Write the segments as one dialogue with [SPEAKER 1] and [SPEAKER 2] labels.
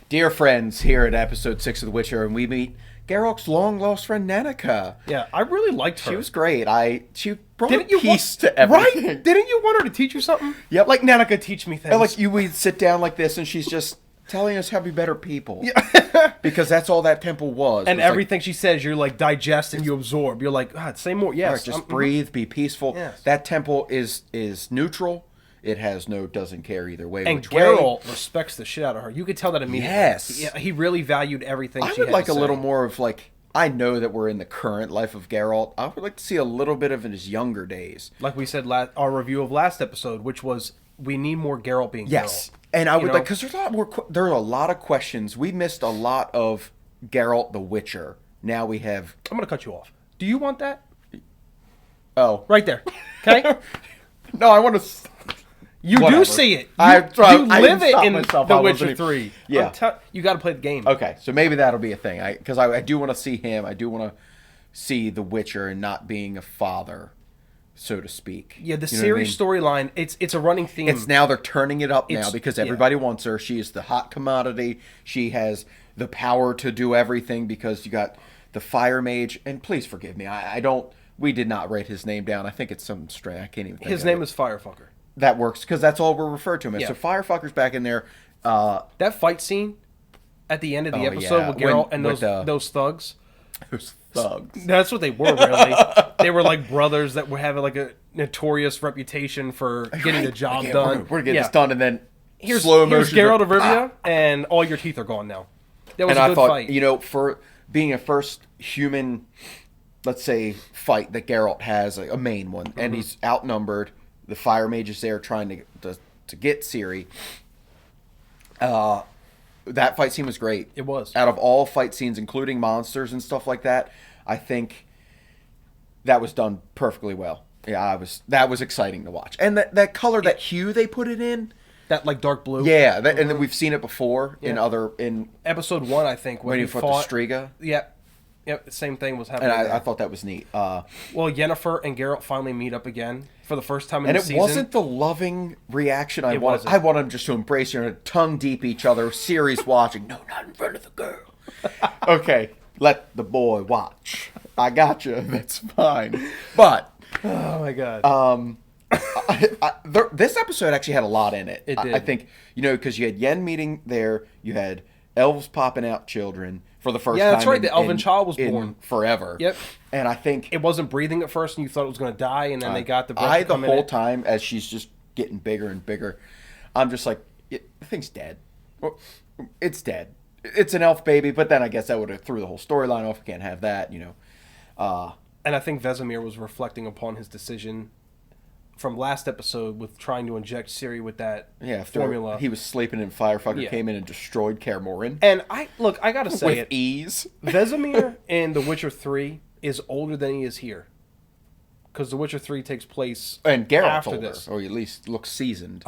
[SPEAKER 1] Dear friends, here at episode 6 of The Witcher, and we meet Geralt's long-lost friend Nanika.
[SPEAKER 2] Yeah, I really liked her.
[SPEAKER 1] She was great. She brought
[SPEAKER 2] Didn't
[SPEAKER 1] peace to everything.
[SPEAKER 2] Right? Didn't you want her to teach you something?
[SPEAKER 1] Yep.
[SPEAKER 2] Like, Nanika, teach me things.
[SPEAKER 1] And like we sit down like this, and she's just telling us how to be better people.
[SPEAKER 2] Yeah.
[SPEAKER 1] Because that's all that temple was.
[SPEAKER 2] And
[SPEAKER 1] was
[SPEAKER 2] everything she says, you're like, digest and you absorb. You're like, God, say more. Yes.
[SPEAKER 1] Right, just breathe, be peaceful.
[SPEAKER 2] Yes.
[SPEAKER 1] That temple is neutral. It doesn't care either way.
[SPEAKER 2] And
[SPEAKER 1] which way.
[SPEAKER 2] Geralt respects the shit out of her. You could tell that immediately.
[SPEAKER 1] Yes.
[SPEAKER 2] He really valued everything she
[SPEAKER 1] I would
[SPEAKER 2] had
[SPEAKER 1] like
[SPEAKER 2] to
[SPEAKER 1] a
[SPEAKER 2] say.
[SPEAKER 1] little more of like, I know that we're in the current life of Geralt. I would like to see a little bit of his younger days.
[SPEAKER 2] Like we said, our review of last episode, which was, we need more Geralt being
[SPEAKER 1] Yes.
[SPEAKER 2] Geralt.
[SPEAKER 1] And I would like, because there's a lot more, there are a lot of questions. We missed a lot of Geralt the Witcher. Now we have...
[SPEAKER 2] I'm going to cut you off. Do you want that?
[SPEAKER 1] Oh.
[SPEAKER 2] Right there. Okay?
[SPEAKER 1] No, I want to...
[SPEAKER 2] You
[SPEAKER 1] Whatever.
[SPEAKER 2] do see it. You
[SPEAKER 1] I
[SPEAKER 2] live it in
[SPEAKER 1] myself.
[SPEAKER 2] The Witcher 3.
[SPEAKER 1] Yeah.
[SPEAKER 2] You got to play the game.
[SPEAKER 1] Okay, so maybe that'll be a thing. Because I do want to see him. I do want to see The Witcher and not being a father, so to speak.
[SPEAKER 2] Yeah, the
[SPEAKER 1] You know what I
[SPEAKER 2] series
[SPEAKER 1] mean?
[SPEAKER 2] storyline, it's a running theme.
[SPEAKER 1] It's now they're turning it up now
[SPEAKER 2] It's-
[SPEAKER 1] because
[SPEAKER 2] yeah.
[SPEAKER 1] everybody wants her. She is the hot commodity. She has the power to do everything because you got the Fire Mage. And please forgive me. I don't... We did not write his name down. I think it's some string. I can't even think
[SPEAKER 2] His
[SPEAKER 1] of
[SPEAKER 2] name
[SPEAKER 1] it.
[SPEAKER 2] is Firefucker.
[SPEAKER 1] That works because that's all we're referred to him as.
[SPEAKER 2] Yeah.
[SPEAKER 1] So Firefucker's back in there.
[SPEAKER 2] That fight scene at the end of the episode
[SPEAKER 1] yeah.
[SPEAKER 2] with Geralt
[SPEAKER 1] When-
[SPEAKER 2] and
[SPEAKER 1] with,
[SPEAKER 2] those thugs.
[SPEAKER 1] Those thugs.
[SPEAKER 2] That's what they were, really. They were like brothers that were having like a notorious reputation for getting the job
[SPEAKER 1] Okay,
[SPEAKER 2] done.
[SPEAKER 1] We're getting this done, and then slow
[SPEAKER 2] Here's
[SPEAKER 1] motion.
[SPEAKER 2] Geralt of Rivia, and all your teeth are gone now. That was
[SPEAKER 1] And
[SPEAKER 2] a
[SPEAKER 1] I
[SPEAKER 2] good
[SPEAKER 1] thought,
[SPEAKER 2] fight.
[SPEAKER 1] for being a first human, let's say, fight that Geralt has, like, a main one, and he's outnumbered. The Fire Mage is there trying to get Ciri. That fight scene was great.
[SPEAKER 2] It was.
[SPEAKER 1] Out of all fight scenes, including monsters and stuff like that, I think that was done perfectly well. Yeah, that was exciting to watch. And that color, that hue they put it in.
[SPEAKER 2] That like dark blue.
[SPEAKER 1] Yeah, and then we've seen it before in
[SPEAKER 2] Yeah. Episode 1, I think,
[SPEAKER 1] when
[SPEAKER 2] he
[SPEAKER 1] you fought the Striga.
[SPEAKER 2] Yep, the same thing was happening.
[SPEAKER 1] And
[SPEAKER 2] there.
[SPEAKER 1] I thought that was neat.
[SPEAKER 2] Well, Yennefer and Geralt finally meet up again for the first time in
[SPEAKER 1] And
[SPEAKER 2] the
[SPEAKER 1] it
[SPEAKER 2] season.
[SPEAKER 1] wasn't the loving reaction I wanted.
[SPEAKER 2] wasn't.
[SPEAKER 1] I wanted them just to embrace you and tongue deep each other. Series watching. No, not in front of the girl. Okay, let the boy watch. I got you. That's fine. But
[SPEAKER 2] Oh my god.
[SPEAKER 1] this episode actually had a lot in it.
[SPEAKER 2] It did.
[SPEAKER 1] I think, because you had Yen meeting there. You had elves popping out children for the first time.
[SPEAKER 2] Yeah, that's right.
[SPEAKER 1] in-
[SPEAKER 2] The elven
[SPEAKER 1] in-
[SPEAKER 2] child was
[SPEAKER 1] in
[SPEAKER 2] born.
[SPEAKER 1] forever.
[SPEAKER 2] Yep.
[SPEAKER 1] And I think
[SPEAKER 2] It wasn't breathing at first, and you thought it was going to die, and then they got the breath
[SPEAKER 1] I
[SPEAKER 2] to
[SPEAKER 1] the
[SPEAKER 2] come in
[SPEAKER 1] whole
[SPEAKER 2] it.
[SPEAKER 1] time as she's just getting bigger and bigger, I'm just like, the thing's dead. Well, it's dead. It's an elf baby, but then I guess that would have threw the whole storyline off. We can't have that,
[SPEAKER 2] And I think Vesimir was reflecting upon his decision from last episode with trying to inject Ciri with that formula.
[SPEAKER 1] He was sleeping and Firefucker
[SPEAKER 2] Yeah.
[SPEAKER 1] came in and destroyed Kaer Morhen
[SPEAKER 2] And I gotta say
[SPEAKER 1] with
[SPEAKER 2] it.
[SPEAKER 1] ease.
[SPEAKER 2] Vesimir in The Witcher 3 is older than he is here. Because The Witcher 3 takes place
[SPEAKER 1] And Geralt
[SPEAKER 2] after
[SPEAKER 1] told
[SPEAKER 2] this.
[SPEAKER 1] her, or at least looks seasoned.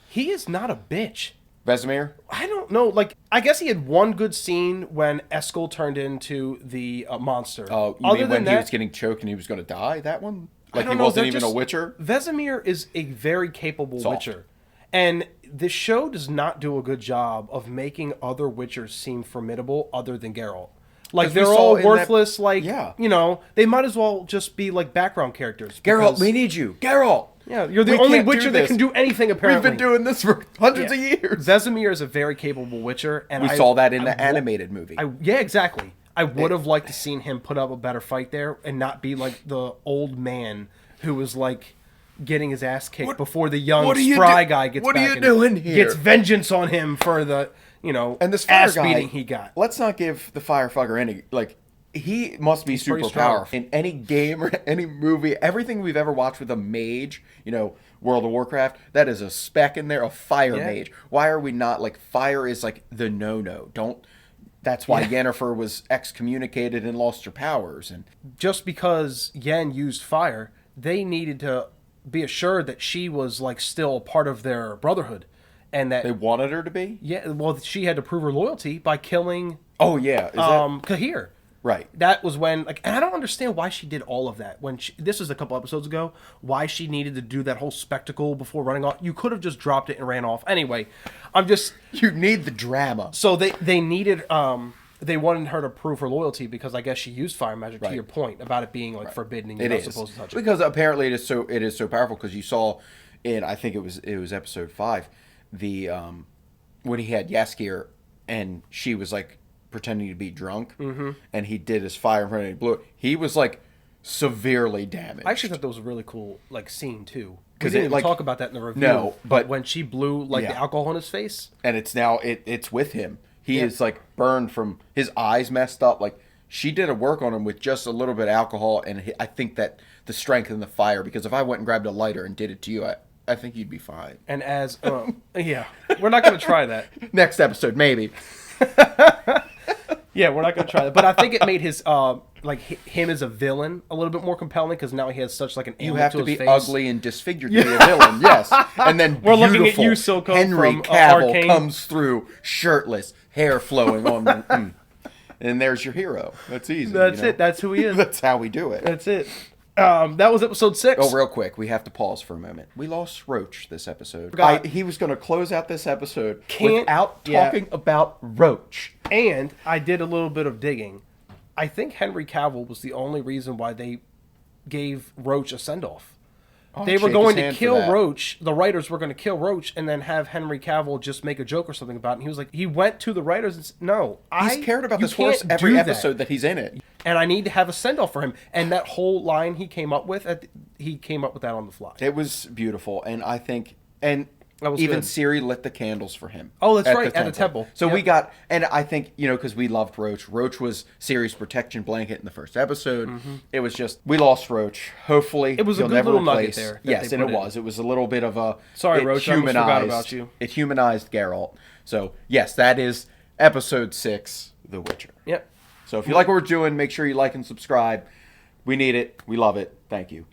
[SPEAKER 2] He is not a bitch.
[SPEAKER 1] Vesimir?
[SPEAKER 2] I don't know. Like, I guess he had one good scene when Eskel turned into the monster.
[SPEAKER 1] Oh, you
[SPEAKER 2] Other
[SPEAKER 1] mean
[SPEAKER 2] than
[SPEAKER 1] when he
[SPEAKER 2] that,
[SPEAKER 1] was getting choked and he was going to die? That one?
[SPEAKER 2] I
[SPEAKER 1] Like
[SPEAKER 2] don't
[SPEAKER 1] he
[SPEAKER 2] know,
[SPEAKER 1] wasn't
[SPEAKER 2] they're
[SPEAKER 1] even a
[SPEAKER 2] just-
[SPEAKER 1] Witcher?
[SPEAKER 2] Vesimir is a very capable
[SPEAKER 1] Soft.
[SPEAKER 2] Witcher. And the show does not do a good job of making other Witchers seem formidable other than Geralt. Like,
[SPEAKER 1] 'Cause we
[SPEAKER 2] they're
[SPEAKER 1] saw
[SPEAKER 2] all
[SPEAKER 1] in that-
[SPEAKER 2] worthless,
[SPEAKER 1] Yeah.
[SPEAKER 2] they might as well just be, like, background characters.
[SPEAKER 1] Geralt,
[SPEAKER 2] because-
[SPEAKER 1] we need you. Geralt!
[SPEAKER 2] Yeah, you're the
[SPEAKER 1] We
[SPEAKER 2] only
[SPEAKER 1] can't do
[SPEAKER 2] Witcher that
[SPEAKER 1] this.
[SPEAKER 2] can do anything, apparently.
[SPEAKER 1] We've been doing this for hundreds of years.
[SPEAKER 2] Vesimir is a very capable Witcher. And
[SPEAKER 1] We saw that in the animated movie.
[SPEAKER 2] Yeah, exactly. I would have liked to seen him put up a better fight there and not be like the old man who was like getting his ass kicked before the young
[SPEAKER 1] what are you
[SPEAKER 2] spry
[SPEAKER 1] do-
[SPEAKER 2] guy gets
[SPEAKER 1] what are
[SPEAKER 2] back
[SPEAKER 1] you
[SPEAKER 2] and
[SPEAKER 1] doing here?
[SPEAKER 2] gets vengeance on him for the,
[SPEAKER 1] And this fire
[SPEAKER 2] ass
[SPEAKER 1] guy,
[SPEAKER 2] beating he got.
[SPEAKER 1] Let's not give the Firefucker any, he must be super
[SPEAKER 2] pretty strong.
[SPEAKER 1] powerful. In any game or any movie, everything we've ever watched with a mage, World of Warcraft, that is a spec in there, a fire mage. Why are we not, fire is the no-no. That's why Yennefer was excommunicated and lost her powers. And
[SPEAKER 2] Just because Yen used fire, they needed to be assured that she was still a part of their brotherhood. And that
[SPEAKER 1] they wanted her to be?
[SPEAKER 2] she had to prove her loyalty by killing
[SPEAKER 1] Oh, yeah. Is that...
[SPEAKER 2] Cahir.
[SPEAKER 1] Right.
[SPEAKER 2] That was when, like, and I don't understand why she did all of that. This was a couple episodes ago, why she needed to do that whole spectacle before running off. You could have just dropped it and ran off. Anyway,
[SPEAKER 1] You need the drama.
[SPEAKER 2] So they needed, they wanted her to prove her loyalty because I guess she used fire magic, to
[SPEAKER 1] Right.
[SPEAKER 2] your point, about it being, like, forbidden and you're not supposed to touch it.
[SPEAKER 1] Because apparently it is so powerful, because you saw in, I think it was episode 5, the, when he had Yaskir and she was, like, pretending to be drunk, and he did his fire in front of him, blew it. He was like severely damaged.
[SPEAKER 2] I actually thought that was a really cool like scene too.
[SPEAKER 1] Because
[SPEAKER 2] we didn't even talk about that in the review.
[SPEAKER 1] No, but
[SPEAKER 2] when she blew like the alcohol in his face,
[SPEAKER 1] and it's now it's with him. He is like burned from his eyes, messed up. Like she did a work on him with just a little bit of alcohol, and I think that the strength and the fire. Because if I went and grabbed a lighter and did it to you, I think you'd be fine.
[SPEAKER 2] And as yeah, we're not going to try that
[SPEAKER 1] next episode, maybe.
[SPEAKER 2] Yeah, we're not going to try that. But I think it made his like him as a villain a little bit more compelling because now he has such like an
[SPEAKER 1] you have to be
[SPEAKER 2] face.
[SPEAKER 1] ugly and disfisfigured to be a villain. Yes, and then
[SPEAKER 2] we're looking at you, Silco,
[SPEAKER 1] Henry
[SPEAKER 2] from
[SPEAKER 1] Cavill
[SPEAKER 2] Arcane.
[SPEAKER 1] comes through shirtless, hair flowing on the, and there's your hero. That's easy.
[SPEAKER 2] That's it. That's who he is.
[SPEAKER 1] That's how we do it.
[SPEAKER 2] That's it. That was episode 6.
[SPEAKER 1] Oh, real quick, we have to pause for a moment. We lost Roach this episode. He was going to close out this episode without talking about Roach.
[SPEAKER 2] And I did a little bit of digging. I think Henry Cavill was the only reason why they gave Roach a send-off. They were going to kill Roach. The writers were going to kill Roach and then have Henry Cavill just make a joke or something about it. And he was like, he went to the writers and said, no,
[SPEAKER 1] he's cared about this horse every episode that he's in it.
[SPEAKER 2] And I need to have a send-off for him. And that whole line he came up with, he came up with that on the fly.
[SPEAKER 1] It was beautiful. And I think, and even good. Siri lit the candles for him.
[SPEAKER 2] Oh, that's right, at the temple.
[SPEAKER 1] So we got, and I think, because we loved Roach. Roach was Siri's protection blanket in the first episode. It was just, we lost Roach. Hopefully,
[SPEAKER 2] it was a good little nugget there.
[SPEAKER 1] Yes, and it was. It was a little bit of a,
[SPEAKER 2] sorry, Roach, I almost forgot about you.
[SPEAKER 1] It humanized Geralt. So, yes, that is episode 6, The Witcher.
[SPEAKER 2] Yep.
[SPEAKER 1] So if you like what we're doing, make sure you like and subscribe. We need it. We love it. Thank you.